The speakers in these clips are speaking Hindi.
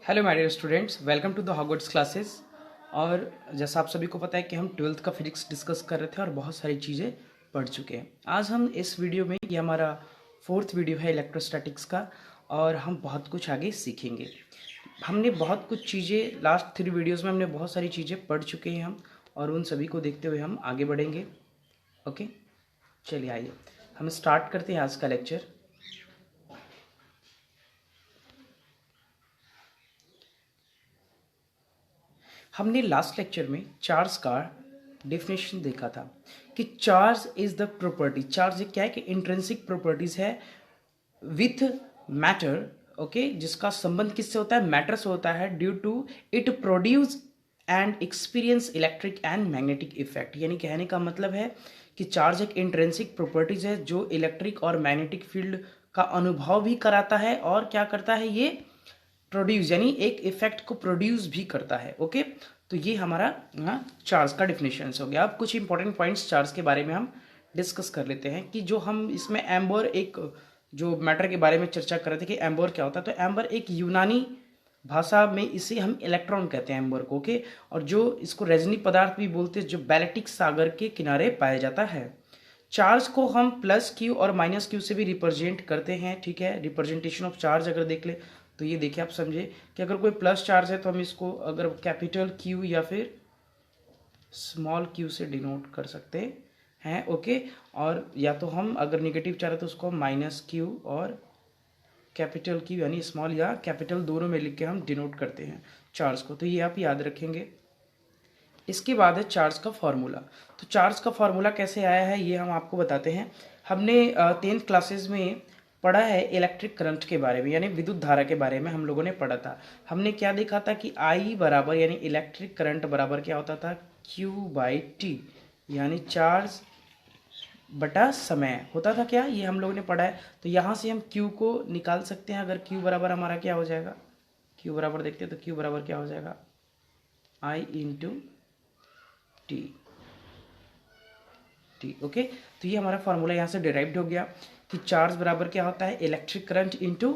Hello my dear students, welcome to the Hogwarts classes. और जैसा आप सभी को पता है कि हम ट्वेल्थ का फिजिक्स डिस्कस कर रहे थे और बहुत सारी चीज़ें पढ़ चुके हैं। आज हम इस वीडियो में, ये हमारा 4th वीडियो है इलेक्ट्रोस्टैटिक्स का, और हम बहुत कुछ आगे सीखेंगे। हमने बहुत कुछ चीज़ें लास्ट 3 वीडियोज़ में हमने बहुत सारी चीज़ें पढ़ चुके हैं हम, और उन सभी को देखते हुए हम आगे बढ़ेंगे। ओके, चलिए आइए हम स्टार्ट करते हैं आज का लेक्चर। हमने लास्ट लेक्चर में चार्ज का डेफिनेशन देखा था कि charge is the property. Charge क्या है कि इंट्रिंसिक प्रॉपर्टीज है विथ मैटर, ओके, जिसका संबंध किससे होता है? मैटर से होता है। Due to it produce and experience electric and magnetic effect. यानी कहने का मतलब है कि चार्ज एक इंट्रिंसिक प्रॉपर्टीज है जो इलेक्ट्रिक और मैग्नेटिक फील्ड का अनुभव भी कराता है, और क्या करता है? ये प्रोड्यूस, यानी एक इफेक्ट को प्रोड्यूस भी करता है। ओके, तो ये हमारा चार्ज का डिफिनेशन हो गया। अब कुछ इंपॉर्टेंट पॉइंट्स चार्ज के बारे में हम डिस्कस कर लेते हैं कि जो हम इसमें एम्बर, एक जो मैटर के बारे में चर्चा कर रहे थे कि एम्बर क्या होता है। तो एम्बर एक यूनानी भाषा में इसे हम इलेक्ट्रॉन कहते हैं, एम्बर को। ओके, और जो इसको रेजनी पदार्थ भी बोलते हैं, जो बैलेटिक सागर के किनारे पाया जाता है। चार्ज को हम प्लस क्यू और माइनस क्यू से भी रिप्रेजेंट करते हैं। ठीक है, रिप्रेजेंटेशन ऑफ चार्ज अगर देख ले तो ये देखिए, आप समझे कि अगर कोई प्लस चार्ज है तो हम इसको अगर कैपिटल क्यू या फिर स्मॉल क्यू से डिनोट कर सकते हैं। ओके, और या तो हम अगर निगेटिव चार्ज है तो उसको माइनस क्यू और कैपिटल क्यू यानी स्मॉल या कैपिटल दोनों में लिख के हम डिनोट करते हैं चार्ज को। तो ये आप याद रखेंगे। इसके बाद है चार्ज का फॉर्मूला। तो चार्ज का फॉर्मूला कैसे आया है ये हम आपको बताते हैं। हमने 10th क्लासेस में पढ़ा है इलेक्ट्रिक करंट के बारे में, यानी विद्युत धारा के बारे में हम लोगों ने पढ़ा था। हमने क्या देखा था कि I बराबर, यानी इलेक्ट्रिक करंट बराबर क्या होता था? Q/T, यानी चार्ज बटा समय होता था। क्या ये हम लोगों ने पढ़ा है? तो यहाँ से हम Q को निकाल सकते हैं। अगर Q बराबर हमारा क्या हो जाएगा? Q बराबर देखते हैं तो Q बराबर क्या हो जाएगा? I into T. ठीक, ओके, तो ये हमारा फॉर्मूला यहाँ से डिराइव्ड हो गया कि चार्ज बराबर क्या होता है? Electric current into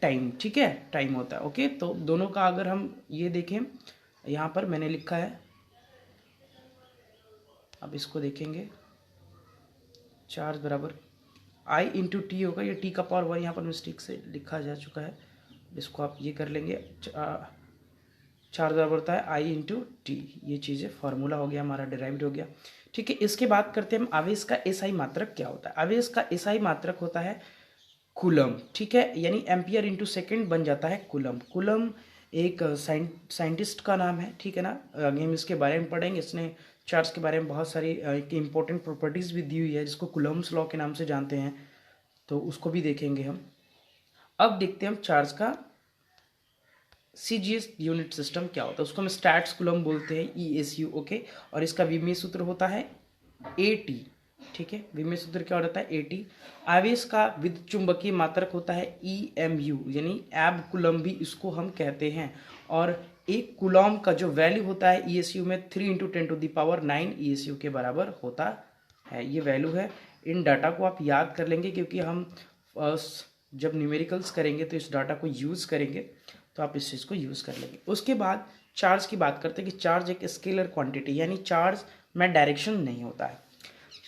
time. ठीक है, टाइम होता है। ओके, तो दोनों का अगर हम ये देखें, यहाँ पर मैंने लिखा है, अब इसको देखेंगे, चार्ज बराबर आई इंटू टी होगा। ये टी का पावर 1 यहाँ पर मिस्टेक से लिखा जा चुका है, इसको आप ये कर लेंगे। चार्ज बराबर होता है आई इंटू टी। ये चीज़ें फार्मूला हो गया हमारा, डिराइव्ड हो गया। ठीक है, इसके बाद करते हैं हम आवेश का एसआई मात्रक क्या होता है। आवेश का एसआई मात्रक होता है कूलम। ठीक है, यानी एम्पियर इंटू सेकेंड बन जाता है कूलम। कूलम एक साइंटिस्ट का नाम है। ठीक है ना, आगे हम इसके बारे में पढ़ेंगे। इसने चार्ज के बारे में बहुत सारी इंपॉर्टेंट प्रॉपर्टीज भी दी हुई है, जिसको कूलम्स लॉ के नाम से जानते हैं, तो उसको भी देखेंगे हम। अब देखते हैं हम चार्ज का सीजीएस यूनिट सिस्टम क्या होता है। उसको हम स्टैट्स कूलम बोलते हैं, ESU। ओके, और इसका विमीय सूत्र होता है AT। ठीक है, विमीय सूत्र क्या होता है? AT। आवेश का विद्युत चुंबकीय मात्रक होता है EMU, यानी एब कूलम भी इसको हम कहते हैं। और एक कूलम का जो वैल्यू होता है ESU में 3 × 10⁹ ESU के बराबर होता है। ये वैल्यू है। इन डाटा को आप याद कर लेंगे, क्योंकि हम जब न्यूमेरिकल्स करेंगे तो इस डाटा को यूज़ करेंगे, तो आप इस चीज़ को यूज़ कर लेंगे। उसके बाद चार्ज की बात करते हैं कि चार्ज एक स्केलर क्वांटिटी, यानी चार्ज में डायरेक्शन नहीं होता है।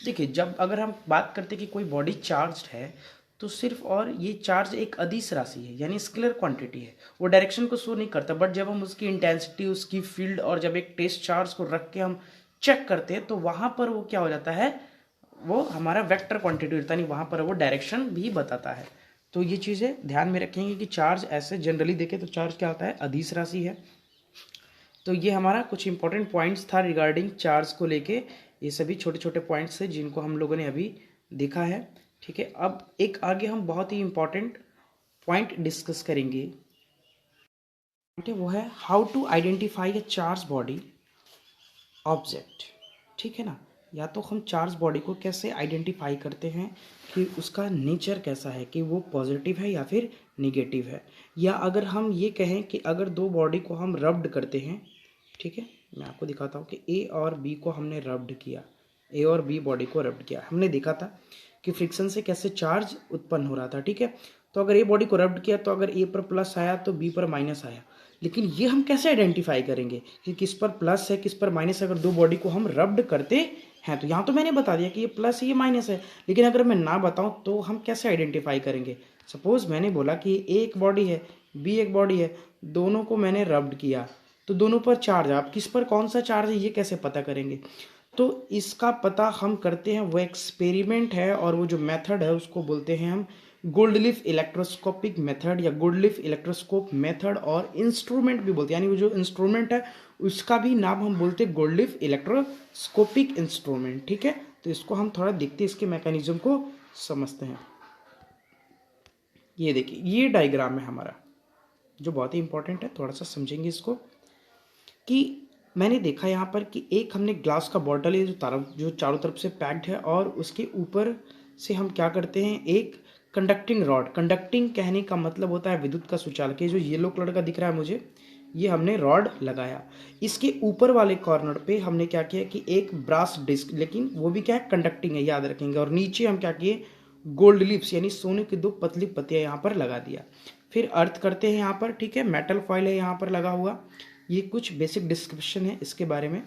देखिए, जब अगर हम बात करते हैं कि कोई बॉडी चार्ज्ड है, तो सिर्फ और ये चार्ज एक अदिश राशि है, यानी स्केलर क्वांटिटी है, वो डायरेक्शन को शो नहीं करता। बट जब हम उसकी इंटेंसिटी, उसकी फील्ड, और जब एक टेस्ट चार्ज को रख के हम चेक करते हैं, तो वहाँ पर वो क्या हो जाता है? वो हमारा वेक्टर क्वांटिटी होता है, नहीं वहाँ पर वो डायरेक्शन भी बताता है। तो ये चीज़ें ध्यान में रखेंगे कि चार्ज ऐसे जनरली देखें तो चार्ज क्या होता है? अदिश राशि है। तो ये हमारा कुछ इंपॉर्टेंट पॉइंट्स था रिगार्डिंग चार्ज को लेके। ये सभी छोटे छोटे पॉइंट्स थे जिनको हम लोगों ने अभी देखा है। ठीक है, अब एक आगे हम बहुत ही इंपॉर्टेंट पॉइंट डिस्कस करेंगे, वो है how to identify a charge body object. ठीक है ना, या तो हम चार्ज बॉडी को कैसे आइडेंटिफाई करते हैं कि उसका नेचर कैसा है, कि वो पॉजिटिव है या फिर निगेटिव है। या अगर हम ये कहें कि अगर दो बॉडी को हम रब्ड करते हैं, ठीक है, मैं आपको दिखाता हूँ कि A और B को हमने रब्ड किया, A और B बॉडी को रब्ड किया, हमने देखा था कि फ्रिक्शन से कैसे चार्ज उत्पन्न हो रहा था। ठीक है, तो अगर A बॉडी को रब्ड किया तो अगर A पर प्लस आया तो B पर माइनस आया, लेकिन ये हम कैसे आइडेंटिफाई करेंगे कि किस पर प्लस है किस पर माइनस है? अगर दो बॉडी को हम रब्ड करते हैं तो यहाँ तो मैंने बता दिया कि ये प्लस है ये माइनस है, लेकिन अगर मैं ना बताऊँ तो हम कैसे आइडेंटिफाई करेंगे? सपोज मैंने बोला कि ए एक बॉडी है बी एक बॉडी है, दोनों को मैंने रब्ड किया तो दोनों पर चार्ज है। आप किस पर कौन सा चार्ज है ये कैसे पता करेंगे? तो इसका पता हम करते हैं, वो एक्सपेरिमेंट है और वो जो मेथड है उसको बोलते हैं हम गोल्डलिफ इलेक्ट्रोस्कोपिक मेथड या गोल्डलिफ इलेक्ट्रोस्कोप मेथड, और इंस्ट्रूमेंट भी बोलते हैं, यानी वो जो इंस्ट्रूमेंट है उसका भी नाम हम बोलते हैं गोल्डलिफ इलेक्ट्रोस्कोपिक इंस्ट्रूमेंट। ठीक है, तो इसको हम थोड़ा देखते हैं, इसके मैकेनिज्म को समझते हैं। ये देखिए ये डायग्राम है हमारा जो बहुत ही इंपॉर्टेंट है, थोड़ा सा समझेंगे इसको। कि मैंने देखा यहाँ पर कि एक हमने ग्लास का बॉटल है जो चारों तरफ से पैक्ड है, और उसके ऊपर से हम क्या करते हैं एक कंडक्टिंग रॉड, कंडक्टिंग कहने का मतलब होता है विद्युत का सुचालक, जो येलो कलर का दिख रहा है मुझे, ये हमने रॉड लगाया। इसके ऊपर वाले कॉर्नर पे हमने क्या किया कि एक ब्रास डिस्क, लेकिन वो भी क्या है कंडक्टिंग है, याद रखेंगे, और नीचे हम क्या किए गोल्ड लिप्स यानी सोने की दो पतली पत्तियां यहाँ पर लगा दिया। फिर अर्थ करते हैं यहाँ पर, ठीक है, मेटल फॉइल है यहाँ पर लगा हुआ। ये कुछ बेसिक डिस्क्रिप्शन है इसके बारे में।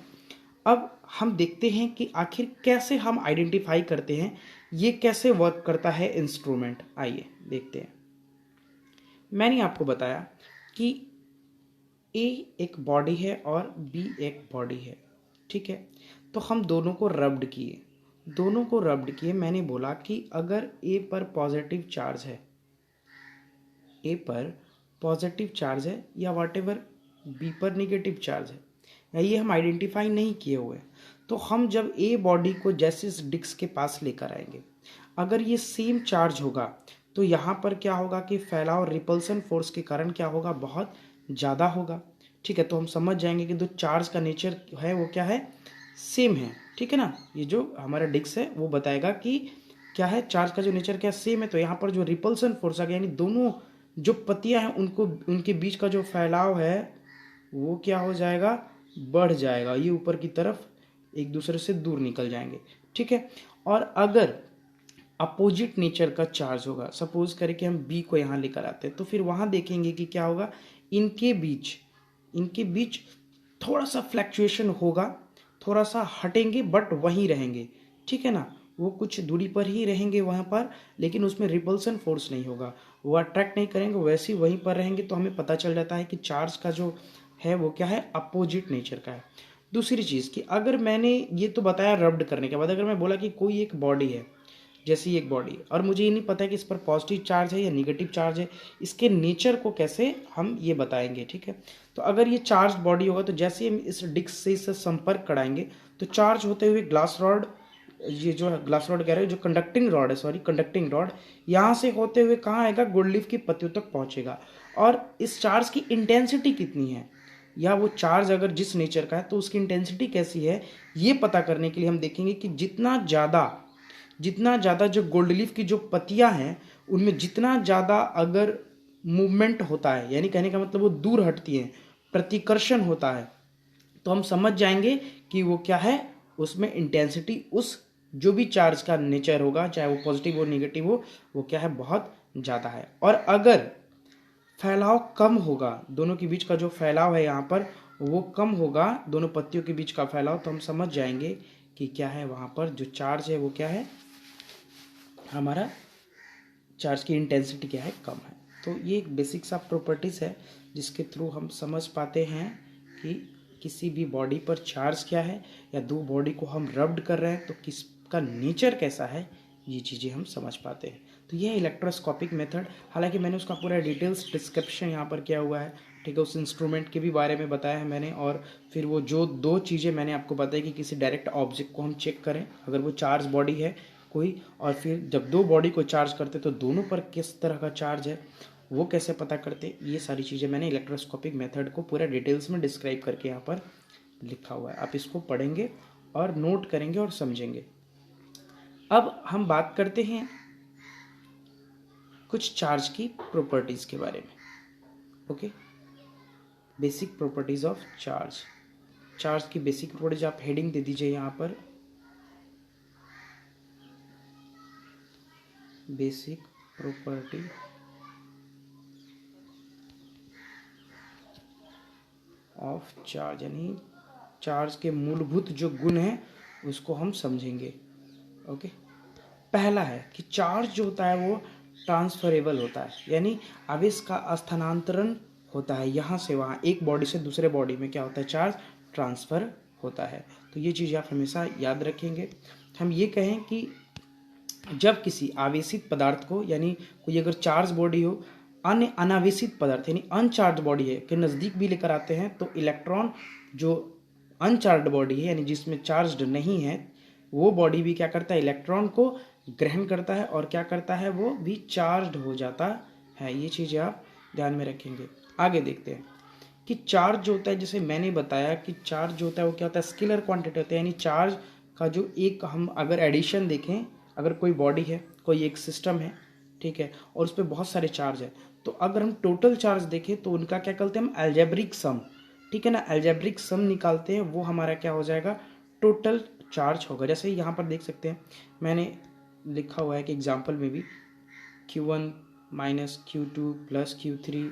अब हम देखते हैं कि आखिर कैसे हम आइडेंटिफाई करते हैं, ये कैसे वर्क करता है इंस्ट्रूमेंट। आइए देखते हैं। मैंने आपको बताया कि ए एक बॉडी है और बी एक बॉडी है, ठीक है। तो हम दोनों को रब्ड किए, दोनों को रब्ड किए। मैंने बोला कि अगर ए पर पॉजिटिव चार्ज है, ए पर पॉजिटिव चार्ज है या वॉट एवर बी पर निगेटिव चार्ज है, या ये हम आइडेंटिफाई नहीं किए हुए हैं, तो हम जब ए बॉडी को जैसे इस डिस्क के पास लेकर आएंगे, अगर ये सेम चार्ज होगा तो यहाँ पर क्या होगा कि फैलाव रिपल्सन फोर्स के कारण क्या होगा, बहुत ज़्यादा होगा। ठीक है, तो हम समझ जाएंगे कि जो चार्ज का नेचर है वो क्या है, सेम है। ठीक है ना, ये जो हमारा डिस्क है वो बताएगा कि क्या है, चार्ज का जो नेचर क्या सेम है। तो यहाँ पर जो रिपल्सन फोर्स आ गया, यानी दोनों जो पत्तियां हैं उनको उनके बीच का जो फैलाव है वो क्या हो जाएगा, बढ़ जाएगा, ये ऊपर की तरफ एक दूसरे से दूर निकल जाएंगे। ठीक है, और अगर अपोजिट नेचर का चार्ज होगा, सपोज करें कि हम बी को यहाँ लेकर आते हैं, तो फिर वहाँ देखेंगे कि क्या होगा, इनके बीच थोड़ा सा फ्लैक्चुएशन होगा, थोड़ा सा हटेंगे बट वहीं रहेंगे। ठीक है ना, वो कुछ दूरी पर ही रहेंगे वहाँ पर, लेकिन उसमें रिपल्सन फोर्स नहीं होगा, वो अट्रैक्ट नहीं करेंगे, वैसे ही वहीं पर रहेंगे। तो हमें पता चल जाता है कि चार्ज का जो है वो क्या है, अपोजिट नेचर का है। दूसरी चीज़ कि अगर मैंने ये तो बताया रब्ड करने के बाद, अगर मैं बोला कि कोई एक बॉडी है, जैसी एक बॉडी, और मुझे ये नहीं पता है कि इस पर पॉजिटिव चार्ज है या निगेटिव चार्ज है, इसके नेचर को कैसे हम ये बताएंगे। ठीक है, तो अगर ये चार्ज बॉडी होगा तो जैसे हम इस डिस्क से इससे संपर्क कराएंगे तो चार्ज होते हुए ग्लास रॉड, ये जो है ग्लास रॉड कह रहे हैं, जो कंडक्टिंग रॉड है, सॉरी कंडक्टिंग रॉड, यहाँ से होते हुए कहाँ आएगा, गोल्ड लीफ की पत्तियों तक पहुँचेगा। और इस चार्ज की इंटेंसिटी कितनी है, या वो चार्ज अगर जिस नेचर का है तो उसकी इंटेंसिटी कैसी है, ये पता करने के लिए हम देखेंगे कि जितना ज़्यादा जो गोल्ड लीफ की जो पत्तियां हैं उनमें जितना ज़्यादा अगर मूवमेंट होता है, यानी कहने का मतलब वो दूर हटती हैं, प्रतिकर्षण होता है, तो हम समझ जाएंगे कि वो क्या है, उसमें इंटेंसिटी उस जो भी चार्ज का नेचर होगा, चाहे वो पॉजिटिव हो निगेटिव हो, वो क्या है, बहुत ज़्यादा है। और अगर फैलाव कम होगा, दोनों के बीच का जो फैलाव है यहाँ पर वो कम होगा, दोनों पत्तियों के बीच का फैलाव, तो हम समझ जाएंगे कि क्या है, वहाँ पर जो चार्ज है वो क्या है, हमारा चार्ज की इंटेंसिटी क्या है, कम है। तो ये एक बेसिक सा प्रॉपर्टीज़ है जिसके थ्रू हम समझ पाते हैं कि किसी भी बॉडी पर चार्ज क्या है, या दो बॉडी को हम रब्ड कर रहे हैं तो किसका नेचर कैसा है, ये चीज़ें हम समझ पाते हैं। तो ये है इलेक्ट्रोस्कोपिक मेथड। हालांकि मैंने उसका पूरा डिटेल्स डिस्क्रिप्शन यहाँ पर किया हुआ है, ठीक है, उस इंस्ट्रूमेंट के भी बारे में बताया है मैंने, और फिर वो जो दो चीज़ें मैंने आपको बताई कि किसी डायरेक्ट ऑब्जेक्ट को हम चेक करें अगर वो चार्ज बॉडी है कोई, और फिर जब दो बॉडी को चार्ज करते तो दोनों पर किस तरह का चार्ज है वो कैसे पता करते, ये सारी चीज़ें मैंने इलेक्ट्रोस्कोपिक मेथड को पूरा डिटेल्स में डिस्क्राइब करके यहाँ पर लिखा हुआ है। आप इसको पढ़ेंगे और नोट करेंगे और समझेंगे। अब हम बात करते हैं कुछ चार्ज की प्रॉपर्टीज़ के बारे में। Okay, basic properties of charge. Charge की बेसिक प्रॉपर्टीज आप हेडिंग दे दीजिए यहाँ पर, बेसिक प्रॉपर्टी ऑफ चार्ज, यानी चार्ज के मूलभूत जो गुण हैं उसको हम समझेंगे। ओके, पहला है कि चार्ज जो होता है वो ट्रांसफरेबल होता है, यानी आवेश का स्थानांतरण होता है यहाँ से वहाँ, एक बॉडी से दूसरे बॉडी में क्या होता है, चार्ज ट्रांसफर होता है। तो ये चीज़ आप हमेशा याद रखेंगे। हम ये कहें कि जब किसी आवेशित पदार्थ को, यानी कोई अगर चार्ज बॉडी हो अन्य अनावेशित पदार्थ यानी अनचार्ज बॉडी है के नज़दीक भी लेकर आते हैं, तो इलेक्ट्रॉन जो अनचार्ज बॉडी है यानी जिसमें चार्ज नहीं है वो बॉडी भी क्या करता है, इलेक्ट्रॉन को ग्रहण करता है और क्या करता है, वो भी चार्ज हो जाता है। ये चीज़ें आप ध्यान में रखेंगे। आगे देखते हैं कि चार्ज जो होता है, जैसे मैंने बताया कि चार्ज जो होता है वो क्या होता है, स्केलर क्वांटिटी होता है, यानी चार्ज का जो एक हम अगर एडिशन देखें, अगर कोई बॉडी है, कोई एक सिस्टम है, ठीक है, और उस पर बहुत सारे चार्ज है, तो अगर हम टोटल चार्ज देखें तो उनका क्या करते हैं हम, अलजेब्रिक सम, ठीक है ना, अलजेब्रिक सम निकालते हैं, वो हमारा क्या हो जाएगा, टोटल चार्ज होगा। जैसे यहाँ पर देख सकते हैं मैंने लिखा हुआ है कि एग्जाम्पल में भी Q1 minus Q2 plus Q3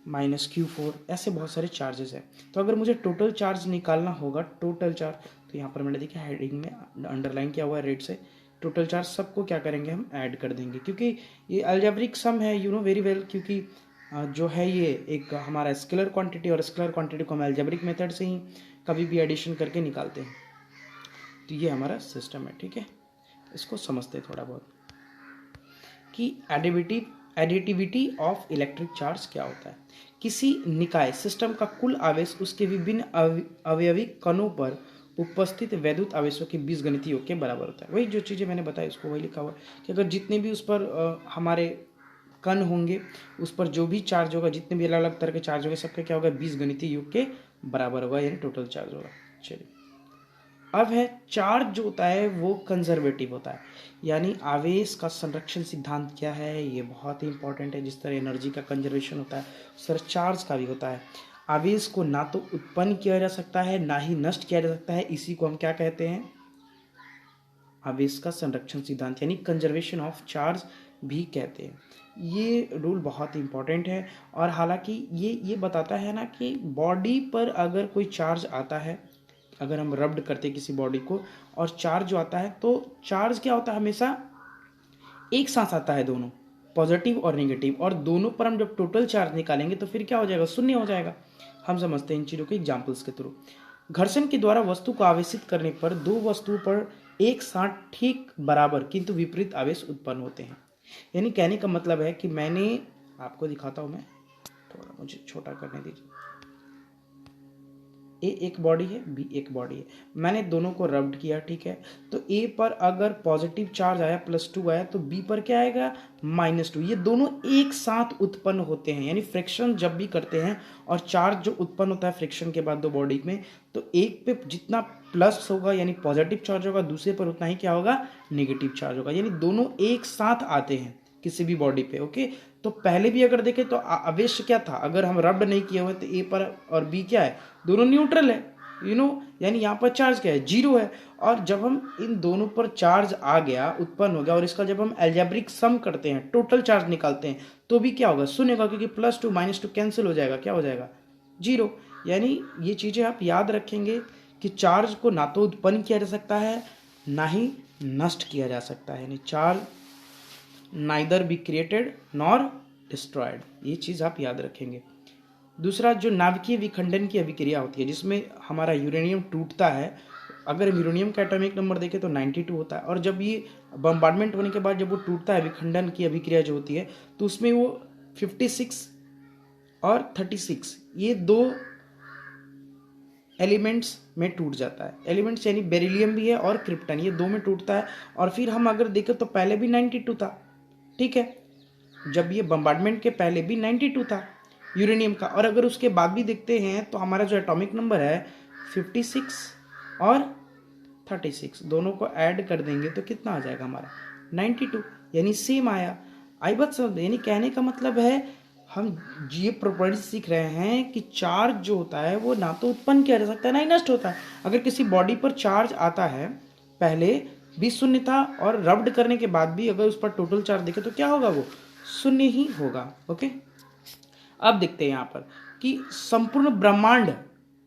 minus Q4, ऐसे बहुत सारे चार्जेस हैं। तो अगर मुझे टोटल चार्ज निकालना होगा, टोटल चार्ज, तो यहाँ पर मैंने देखा हेडिंग में अंडरलाइन किया हुआ है रेड से, टोटल चार्ज सबको क्या करेंगे हम ऐड कर देंगे, क्योंकि ये अलजेब्रिक सम है, यू नो वेरी वेल, क्योंकि जो है ये एक हमारा स्केलर क्वांटिटी, और स्केलर क्वांटिटी को हम अलजेब्रिक मेथड से ही कभी भी एडिशन करके निकालते हैं। तो ये हमारा सिस्टम है, ठीक है, इसको समझते हैं थोड़ा बहुत कि एडिटिविटी ऑफ इलेक्ट्रिक चार्ज क्या होता है। किसी निकाय सिस्टम का कुल आवेश उसके विभिन्न अवयवी कणों पर उपस्थित वैद्युत आवेशों के बीजगणितीय योग के बराबर होता है। वही जो चीज़ें मैंने बताई उसको वही लिखा हुआ है कि अगर जितने भी उस पर हमारे कण होंगे, उस पर जो भी चार्ज होगा, जितने भी अलग अलग तरह के चार्ज होंगे, सबका क्या होगा, बीजगणितीय योग के बराबर होगा, यानी टोटल चार्ज होगा। चलिए, अब है चार्ज जो होता है वो कंजर्वेटिव होता है, यानी आवेश का संरक्षण सिद्धांत क्या है, ये बहुत ही इंपॉर्टेंट है। जिस तरह एनर्जी का कंजर्वेशन होता है उस तरह चार्ज का भी होता है। आवेश को ना तो उत्पन्न किया जा सकता है ना ही नष्ट किया जा सकता है, इसी को हम क्या कहते हैं, आवेश का संरक्षण सिद्धांत, यानी कंजर्वेशन ऑफ चार्ज भी कहते हैं। ये रूल बहुत इंपॉर्टेंट है, और हालांकि ये बताता है ना कि बॉडी पर अगर कोई चार्ज आता है, अगर हम रब्ड करते हैं किसी बॉडी को और चार्ज जो आता है, तो चार्ज क्या होता है, हमेशा एक साथ आता है, दोनों पॉजिटिव और नेगेटिव, और दोनों पर हम जब टोटल चार्ज निकालेंगे तो फिर क्या हो जाएगा, शून्य हो जाएगा। हम समझते हैं इन चीज़ों के एग्जाम्पल्स के थ्रू। घर्षण के द्वारा वस्तु को आवेशित करने पर दो वस्तुओं पर एक साथ ठीक बराबर किंतु विपरीत आवेश उत्पन्न होते हैं। यानी कहने का मतलब है कि मैंने आपको दिखाता हूं, मैं थोड़ा, मुझे छोटा करने दीजिए। ए एक बॉडी है, बी एक बॉडी है, मैंने दोनों को रब्ड किया, ठीक है, तो ए पर अगर पॉजिटिव चार्ज आया +2 आया तो बी पर क्या आएगा, -2। ये दोनों एक साथ उत्पन्न होते हैं, यानी फ्रिक्शन जब भी करते हैं और चार्ज जो उत्पन्न होता है फ्रिक्शन के बाद दो बॉडी में, तो एक पे जितना प्लस होगा यानी पॉजिटिव चार्ज होगा, दूसरे पर उतना ही क्या होगा, नेगेटिव चार्ज होगा, यानी दोनों एक साथ आते हैं किसी भी बॉडी पे। ओके, तो पहले भी अगर देखें तो आवेश क्या था, अगर हम रब्ड नहीं किए हुए तो ए पर और बी क्या है, दोनों न्यूट्रल है, यू नो, यानी यहाँ पर चार्ज क्या है, 0 है। और जब हम इन दोनों पर चार्ज आ गया, उत्पन्न हो गया, और इसका जब हम अलजेब्रिक सम करते हैं, टोटल चार्ज निकालते हैं, तो भी क्या होगा, शून्य होगा, क्योंकि +2 -2 कैंसिल हो जाएगा, क्या हो जाएगा, 0। यानी ये चीज़ें आप याद रखेंगे कि चार्ज को ना तो उत्पन्न किया जा सकता है ना ही नष्ट किया जा सकता है, यानी charge neither be created nor destroyed, ये चीज़ आप याद रखेंगे। दूसरा, जो नाभिकीय विखंडन की अभिक्रिया होती है जिसमें हमारा यूरेनियम टूटता है, अगर यूरेनियम का एटॉमिक नंबर देखें तो 92 होता है, और जब ये बम्बार्डमेंट होने के बाद जब वो टूटता है, विखंडन की अभिक्रिया जो होती है, तो उसमें वो 56 और 36 ये दो एलिमेंट्स में टूट जाता है। एलिमेंट्स यानी बेरिलियम भी है और क्रिप्टन, ये दो में टूटता है। और फिर हम अगर देखें तो पहले भी 92 था, ठीक है, जब ये बम्बार्डमेंट के पहले भी 92 था यूरेनियम का, और अगर उसके बाद भी देखते हैं तो हमारा जो एटॉमिक नंबर है 56 और 36, दोनों को ऐड कर देंगे तो कितना आ जाएगा हमारा, 92, यानी सेम आया। आई बात समझ, यानी कहने का मतलब है हम ये प्रॉपर्टी सीख रहे हैं कि चार्ज जो होता है वो ना तो उत्पन्न किया जा सकता है ना ही नष्ट होता है। अगर किसी बॉडी पर चार्ज आता है, पहले भी शून्य था और रब्ड करने के बाद भी अगर उस पर टोटल चार्ज देखे तो क्या होगा, वो शून्य ही होगा। ओके, अब देखते हैं यहाँ पर कि संपूर्ण ब्रह्मांड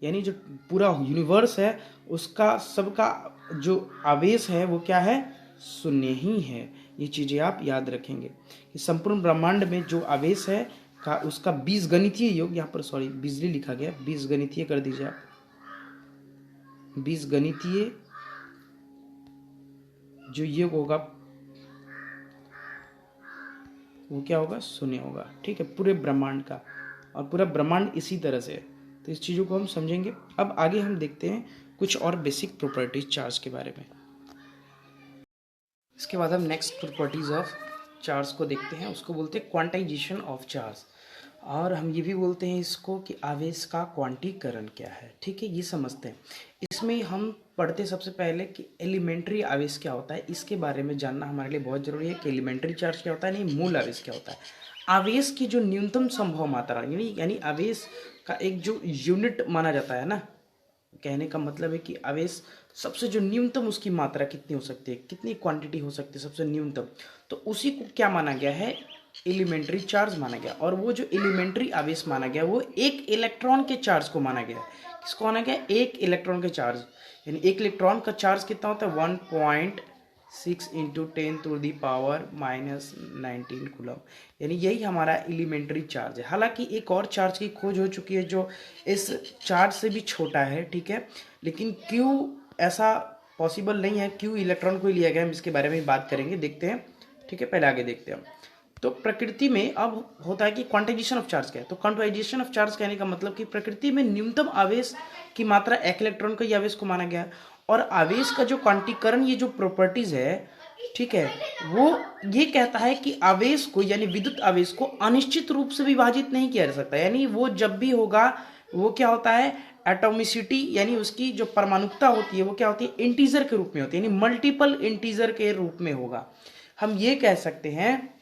यानी जो पूरा यूनिवर्स है उसका सबका जो आवेश है वो क्या है, शून्य ही है। ये चीज़ें आप याद रखेंगे कि संपूर्ण ब्रह्मांड में जो आवेश है का उसका बीजगणितीय योग, यहाँ पर सॉरी बिजली लिखा गया, बीजगणितीय कर दीजिए आप, बीजगणितीय जो योग होगा वो क्या होगा, शून्य होगा। ठीक है, पूरे ब्रह्मांड का, और पूरा ब्रह्मांड इसी तरह से है। तो इस चीज़ों को हम समझेंगे। अब आगे हम देखते हैं कुछ और बेसिक प्रॉपर्टीज चार्ज के बारे में। इसके बाद हम नेक्स्ट प्रॉपर्टीज ऑफ चार्ज को देखते हैं, उसको बोलते हैं क्वांटाइजेशन ऑफ चार्ज, और हम ये भी बोलते हैं इसको कि आवेश का क्वांटीकरण क्या है। ठीक है, ये समझते हैं। इसमें हम पढ़ते सबसे पहले कि एलिमेंट्री आवेश क्या होता है, इसके बारे में जानना हमारे लिए बहुत जरूरी है कि एलिमेंट्री चार्ज क्या होता है, नहीं मूल आवेश क्या होता है। आवेश की जो न्यूनतम संभव मात्रा यानी आवेश का एक जो यूनिट माना जाता है ना, कहने का मतलब है कि आवेश सबसे जो न्यूनतम उसकी मात्रा कितनी हो सकती है, कितनी क्वांटिटी हो सकती है सबसे न्यूनतम, तो उसी को क्या माना गया है, एलिमेंट्री चार्ज माना गया। और वो जो एलिमेंट्री आवेश माना गया वो एक इलेक्ट्रॉन के चार्ज को माना गया। किसको माना गया, एक इलेक्ट्रॉन के चार्ज, यानी एक इलेक्ट्रॉन का चार्ज कितना होता है 1.6 इंटू 10⁻⁻19 कूलम, यानी यही हमारा एलिमेंट्री चार्ज है। हालांकि एक और चार्ज की खोज हो चुकी है जो इस चार्ज से भी छोटा है, ठीक है, लेकिन क्यों ऐसा पॉसिबल नहीं है, क्यों इलेक्ट्रॉन को ही लिया गया, हम इसके बारे में बात करेंगे, देखते हैं। ठीक है, पहले आगे देखते हैं। तो प्रकृति में अब होता है कि क्वांटाइजेशन ऑफ चार्ज क्या है। तो क्वांटाइजेशन ऑफ चार्ज कहने का मतलब कि प्रकृति में न्यूनतम आवेश की मात्रा एक इलेक्ट्रॉन का ही आवेश को माना गया है, और आवेश का जो क्वांटीकरण, ये जो प्रॉपर्टीज है, ठीक है, वो ये कहता है कि आवेश को यानी विद्युत आवेश को अनिश्चित रूप से विभाजित नहीं किया जा सकता। यानी वो जब भी होगा वो क्या होता है, एटोमिसिटी यानी उसकी जो परमाणुकता होती है वो क्या होती है, इंटीजर के रूप में होती है, यानी मल्टीपल इंटीजर के रूप में होगा। हम ये कह सकते हैं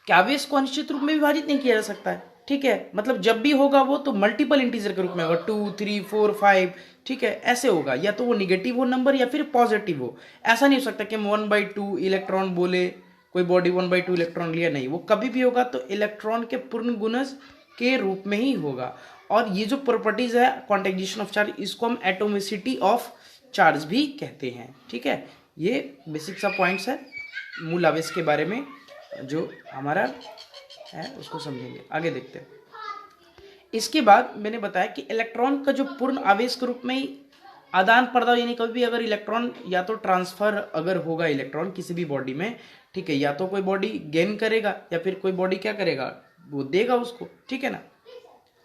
कि आवेश को अनिश्चित रूप में विभाजित नहीं किया जा सकता है। ठीक है, मतलब जब भी होगा वो तो मल्टीपल इंटीजर के रूप में होगा, 2 3 4 5, ठीक है, ऐसे होगा, या तो वो निगेटिव हो नंबर या फिर पॉजिटिव हो। ऐसा नहीं हो सकता कि हम 1/2 इलेक्ट्रॉन बोले, कोई बॉडी 1/2 इलेक्ट्रॉन लिया, नहीं, वो कभी भी होगा तो इलेक्ट्रॉन के पूर्ण गुणज के रूप में ही होगा। और ये जो प्रॉपर्टीज है क्वांटाइजेशन ऑफ चार्ज, इसको हम एटोमिसिटी ऑफ चार्ज भी कहते हैं। ठीक है, ये बेसिक सा पॉइंट्स है मूल आवेश के बारे में जो हमारा है उसको समझेंगे। आगे देखते हैं। इसके बाद मैंने बताया कि इलेक्ट्रॉन का जो पूर्ण आवेश के रूप में ही आदान प्रदान, यानी कभी भी अगर इलेक्ट्रॉन या तो ट्रांसफर अगर होगा इलेक्ट्रॉन किसी भी बॉडी में, ठीक है, या तो कोई बॉडी गेन करेगा या फिर कोई बॉडी क्या करेगा, वो देगा उसको, ठीक है ना,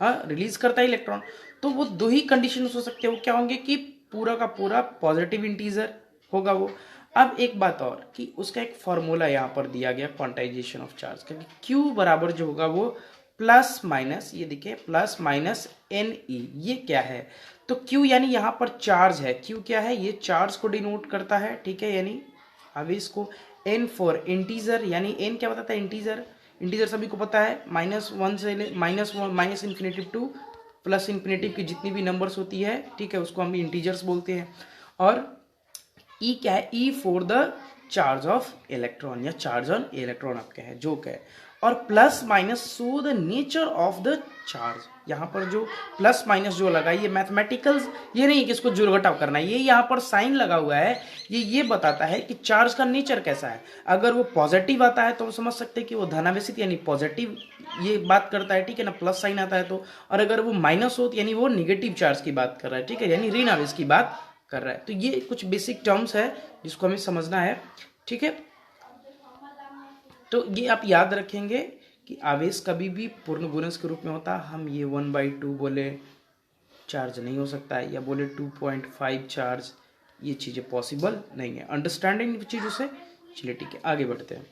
हाँ, रिलीज करता है इलेक्ट्रॉन। तो वो दो ही कंडीशन हो सकते हैं, वो क्या होंगे कि पूरा का पूरा पॉजिटिव इंटीजर होगा वो। अब एक बात और कि उसका एक फॉर्मूला यहाँ पर दिया गया क्वांटाइजेशन ऑफ चार्ज का, Q बराबर जो होगा वो प्लस माइनस, ये देखिए प्लस माइनस NE, ये क्या है, तो Q यानी यहाँ पर चार्ज है, Q क्या है, ये चार्ज को डिनोट करता है, ठीक है, यानी आवेश को। N फॉर इंटीजर, यानी N क्या बताता है, इंटीजर, इंटीजर सभी को पता है, -1 से minus infinitive two plus infinitive की जितनी भी नंबर्स होती है, ठीक है, उसको हम इंटीजर्स बोलते हैं। और E क्या है, E for the charge of electron या चार्ज ऑन इलेक्ट्रॉन आप कहें जो कहे, और plus minus show the nature of the charge. यहाँ पर जो प्लस माइनस जो लगा, ये मैथमेटिकल्स, ये नहीं कि इसको जोड़ घटाव करना है, ये यहाँ पर साइन लगा हुआ है, ये बताता है कि चार्ज का नेचर कैसा है। अगर वो पॉजिटिव आता है तो हम समझ सकते हैं कि वो धनावेशित यानी पॉजिटिव ये बात करता है, ठीक है ना, प्लस साइन आता है तो, और अगर वो माइनस हो तो यानी वो निगेटिव चार्ज की बात कर रहा है, ठीक है, यानी ऋण आवेश की बात कर रहा है। तो ये कुछ बेसिक टर्म्स है जिसको हमें समझना है, ठीक है। तो ये आप याद रखेंगे कि आवेश कभी भी पूर्ण गुणज के रूप में होता है। हम ये 1/2 बोले चार्ज नहीं हो सकता है, या बोले 2.5 चार्ज, ये चीज़ें पॉसिबल नहीं है। अंडरस्टैंडिंग चीज़ों से, चलिए ठीक है, आगे बढ़ते हैं।